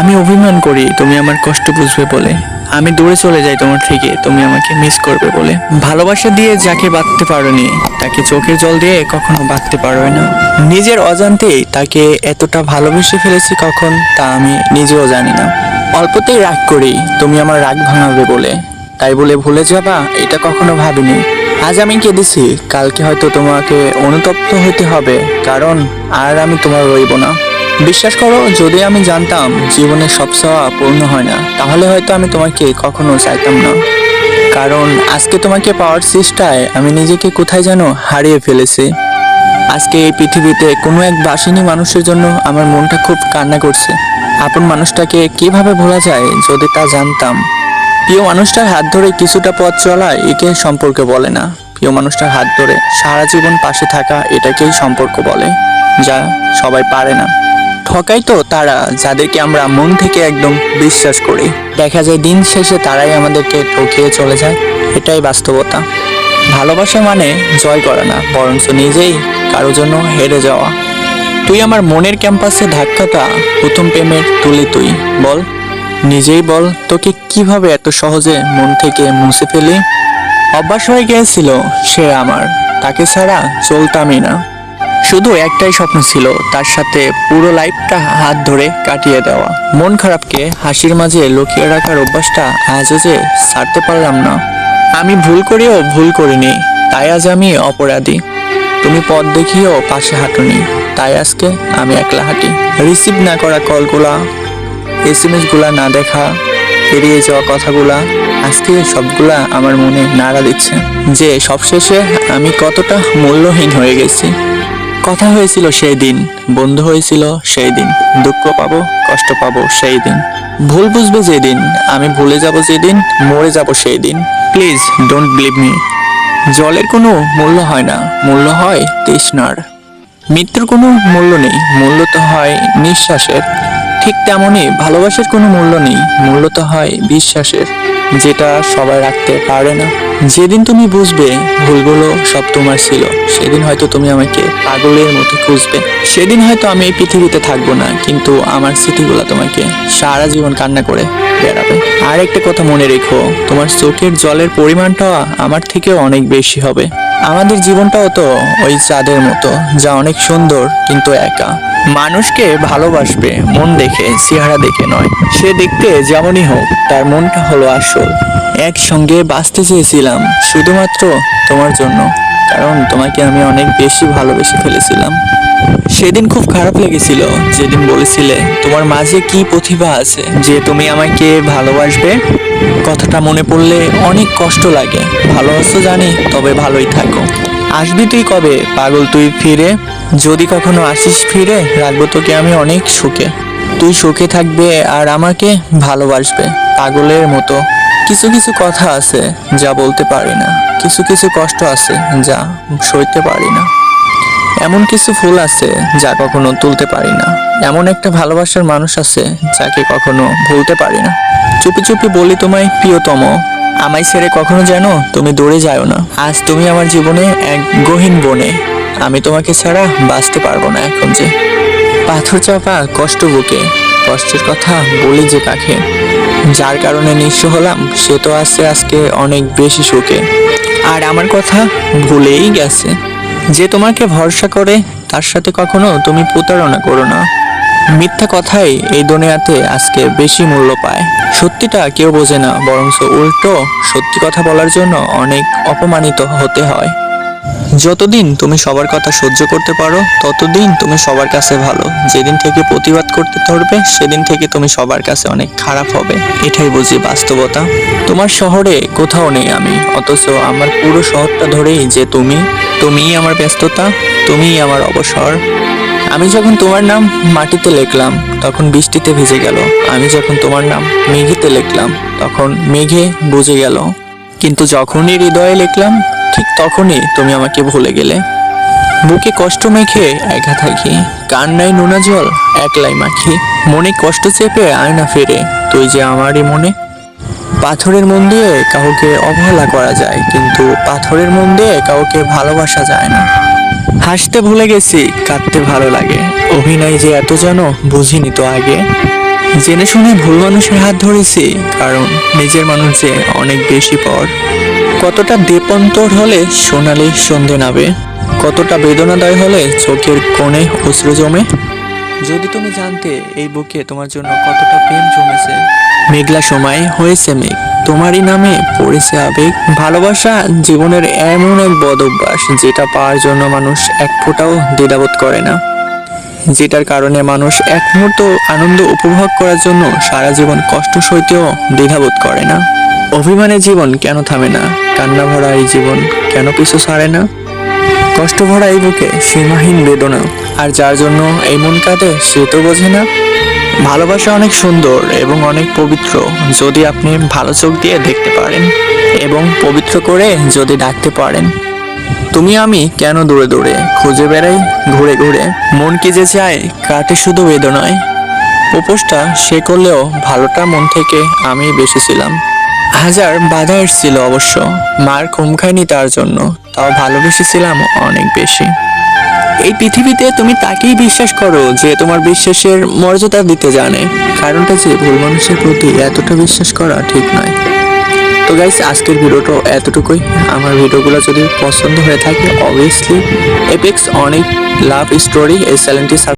আমি অভিমান করি তুমি আমার কষ্ট বুঝবে বলে। আমি দূরে চলে যাই তোমার থেকে তুমি আমাকে মিস করবে বলে। ভালোবাসা দিয়ে যাকে বাঁধতে পারোনি তাকে চোখের জল দিয়ে কখনো বাঁধতে পারবে না। নিজের অজান্তেই তাকে এতটা ভালোবেসে ফেলেছি কখন তা আমি নিজেও জানি না। অল্পতেই রাগ করি তুমি আমার রাগ ভাঙাবে বলে, তাই বলে ভুলে যাবা এটা কখনো ভাবিনি। আজ আমি কেঁদেছি, কালকে হয়তো তোমাকে অনুতপ্ত হতে হবে, কারণ আর আমি তোমার রইব না। বিশ্বাস করো, যদি আমি জানতাম জীবনে সব চাওয়া পূর্ণ হয় না, তাহলে হয়তো আমি তোমাকে কখনো চাইতাম না। কারণ আজকে তোমাকে পাওয়ার চেষ্টায় আমি নিজেকে কোথায় যেন হারিয়ে ফেলেছি। আজকে এই পৃথিবীতে কোনো এক বাসিনী মানুষের জন্য আমার মনটা খুব কান্না করছে। আপন মানুষটাকে কিভাবে ভোলা যায় যদি তা জানতাম। প্রিয় মানুষটার হাত ধরে কিছুটা পথ চলা একে সম্পর্ক বলে না। প্রিয় মানুষটার হাত ধরে সারা জীবন পাশে থাকা এটাকেই সম্পর্ক বলে, যা সবাই পারে না। ঠকাই তো তারা যাদেরকে আমরা মন থেকে একদম বিশ্বাস করি। দেখা যায় দিন শেষে তারাই আমাদেরকে ঠকিয়ে চলে যায়। এটাই বাস্তবতা। ভালোবাসা মানে জয় করা না, বরঞ্চ নিজেই কারো জন্য হেরে যাওয়া। তুই আমার মনের ক্যাম্পাসে ধাক্কাটা প্রথম প্রেমের তুলি। তুই বল, নিজেই বল, তোকে কিভাবে এত সহজে মন থেকে মুছে ফেলি। অভ্যাস হয়ে গিয়েছিল সে আমার, তাকে ছাড়া চলতামই না। শুধু একটাই স্বপ্ন ছিল, তার সাথে পুরো লাইফটা হাত ধরে কাটিয়ে দেওয়া। মন খারাপকে হাসির মাঝে লুকিয়ে রাখার অভ্যাসটা আজও যে ছাড়তে পারলাম না। আমি ভুল করেও ভুল করিনি, তাই আজ আমি অপরাধী। তুমি পথ দেখিয়েও পাশে হাঁটুনি, তাই আজকে আমি একলা হাঁটি। রিসিভ না করা কলগুলা, এসএমএস গুলা না দেখা, এড়িয়ে যাওয়া কথাগুলা, আজকে সবগুলা আমার মনে নাড়া দিচ্ছে যে সবশেষে আমি কতটা মূল্যহীন হয়ে গেছি। কথা হয়েছিল সেই দিন, বন্ধু হয়েছিল সেই দিন, দুঃখ পাবো কষ্ট পাবো সেই দিন, ভুল বুঝবে যেদিন, আমি ভুলে যাব যেদিন, মরে যাব সেই দিন। Please don't believe me. জলের কোনো মূল্য হয় না, মূল্য হয় তৃষ্ণার। মৃত্যুর কোনো মূল্য নেই, মূল্য তো হয় নিঃশ্বাসের। ঠিক তেমনই ভালোবাসার কোনো মূল্য নেই, মূল্য তো হয় বিশ্বাসের, যেটা সবাই রাখতে পারে না। যেদিন তুমি বুঝবে ভুলগুলো সব তোমার ছিল, সেদিন হয়তো তুমি আমাকে পাগলের মতো খুঁজবে। সেদিন হয়তো আমি এই পৃথিবীতে থাকবো না, কিন্তু আমার স্মৃতিগুলো তোমাকে সারা জীবন কান্না করে বেড়াবে। আর একটা কথা মনে রেখো, তোমার চোখের জলের পরিমাণটা আমার থেকেও অনেক বেশি হবে। আমাদের জীবনটাও তো ওই চাঁদের মতো, যা অনেক সুন্দর কিন্তু একা। মানুষকে ভালোবাসবে মন দেখে, চেহারা দেখে নয়। সে দেখতে যেমনই হোক, তার মনটা হলো আসল। একসঙ্গে বাঁচতে চেয়েছিলাম শুধুমাত্র তোমার জন্য, কারণ তোমাকে আমি অনেক বেশি ভালোবেসে ফেলেছিলাম। সেদিন খুব খারাপ লেগেছিল যেদিন বলেছিলে তোমার মাঝে কি প্রতিভা আছে যে তুমি আমাকে ভালোবাসবে। কথাটা মনে পড়লে অনেক কষ্ট লাগে। ভালোবাসো জানি, তবে ভালোই থাকো। আসবি তুই কবে পাগল তুই ফিরে? যদি কখনো আসিস ফিরে, রাখবো তোকে আমি অনেক সুখে। তুই সুখে থাকবে আর আমাকে ভালোবাসবে পাগলের মতো। কিছু কিছু কথা আছে যা বলতে পারি না, কিছু কিছু কষ্ট আছে যা সইতে পারি না। এমন কিছু ফুল আছে যা কখনো তুলতে পারি না। এমন একটা ভালোবাসার মানুষ আছে যাকে কখনো ভুলতে পারি না। চুপি চুপি বলি তোমায় প্রিয়তম, আমায় ছেড়ে কখনো যেন তুমি দূরে যাও না। আজ তুমি আমার জীবনে এক গহীন বনে, আমি তোমাকে ছাড়া বাঁচতে পারবো না এখন যে। পাথর চাপা কষ্ট বুকে, কষ্টের কথা বলি যে কাকে। যার কারণে নিঃস্ব হলাম সে তো আছে আজকে অনেক বেশি সুখে। আর আমার কথা ভুলেই গেছে যে তোমাকে ভরসা করে, তার সাথে কখনো তুমি প্রতারণা করো না। মিথ্যা কথাই এই দুনিয়াতে আজকে বেশি মূল্য পায়। সত্যিটা কেউ বোঝে না, বরঞ্চ উল্টো সত্যি কথা বলার জন্য অনেক অপমানিত হতে হয়। যতদিন তুমি সবার কথা সহ্য করতে পারো, ততদিন তুমি সবার কাছে ভালো। যেদিন থেকে প্রতিবাদ করতে ধরবে, সেদিন থেকে তুমি সবার কাছে অনেক খারাপ হবে। এটাই বুঝি বাস্তবতা। তোমার শহরে কোথাও নেই আমি, অথচ আমার পুরো শহরটা ধরেই যে তুমিই আমার ব্যস্ততা, তুমিই আমার অবসর। আমি যখন তোমার নাম মাটিতে লিখলাম, তখন বৃষ্টিতে ভিজে গেল। আমি যখন তোমার নাম মেঘেতে লিখলাম, তখন মেঘে বুঝে গেল। কিন্তু যখনই হৃদয়ে লিখলাম, ঠিক তখনই তুমি আমাকে ভুলে গেলে। বুকে কষ্ট মেখে একা থাকি, কান্নায় নোনা জল একলাই মাখি। মনে কষ্ট চেপে আয় না ফিরে, তুই যে আমারই মনে। পাথরের মন দিয়ে কাউকে অবহেলা করা যায়, কিন্তু পাথরের মন দিয়ে কাউকে ভালোবাসা যায় না। হাসতে ভুলে গেছি, কাঁদতে ভালো লাগে। অভিনয় যে এত যেন বুঝিনি তো আগে। জেনে শুনে ভুল মানুষের হাত ধরেছি, কারণ নিজের মানুষ যে অনেক বেশি পর। কতটা দেপন্তর হলে সোনালি সন্ধে নাবে, কতটা বেদনাদায় হলে চোখের কোণে অশ্রু জমে। যদি তুমি জানতে এই বুকে তোমার জন্য কতটা প্রেম জমেছে। মেঘলা সময় হয়েছে মেঘ, তোমারই নামে পড়েছে আবেগ। ভালোবাসা জীবনের এমন এক বদ অভ্যাস, যেটা পাওয়ার জন্য মানুষ এক ফোঁটাও দ্বিধাবোধ করে না, যেটার কারণে মানুষ এক মুহূর্ত আনন্দ উপভোগ করার জন্য সারা জীবন কষ্ট সইতেও দ্বিধাবোধ করে না। অভিমানের জীবন কেন থামে না, কান্না ভরা এই জীবন কেন পিছু ছাড়ে না। কষ্ট ভরা এই বুকে সীমাহীন বেদনা, আর যার জন্য এই মন কাঁদে সে তো বোঝে না। ভালোবাসা অনেক সুন্দর এবং অনেক পবিত্র, যদি আপনি ভালো চোখ দিয়ে দেখতে পারেন এবং পবিত্র করে যদি ডাকতে পারেন। তুমি আমি কেন দূরে দূরে খুঁজে বেড়াই ঘুরে ঘুরে, মন কি যে চায় কাটে শুধু বেদনায়। উপোসটা সে করলেও ভালোটা মন থেকে আমি বেসেছিলাম। হাজার বাধা এসেছিল অবশ্য, মার ঘুম খায়নি তার জন্য, তাও ভালোবেসেছিলাম অনেক বেশি। এই পৃথিবীতে তুমি তাকেই বিশ্বাস করো যে তোমার বিশ্বাসের মর্যাদা দিতে জানে। কারণটা যে ভুল মানুষের প্রতি এতটা বিশ্বাস করা ঠিক নয়। তো গাইস, আজকের ভিডিওটা এতটুকুই। আমার ভিডিওগুলো যদি পছন্দ হয়ে থাকে, অবভিয়াসলি এপেক্স অনেক লাভ স্টোরি এই চ্যানেলটি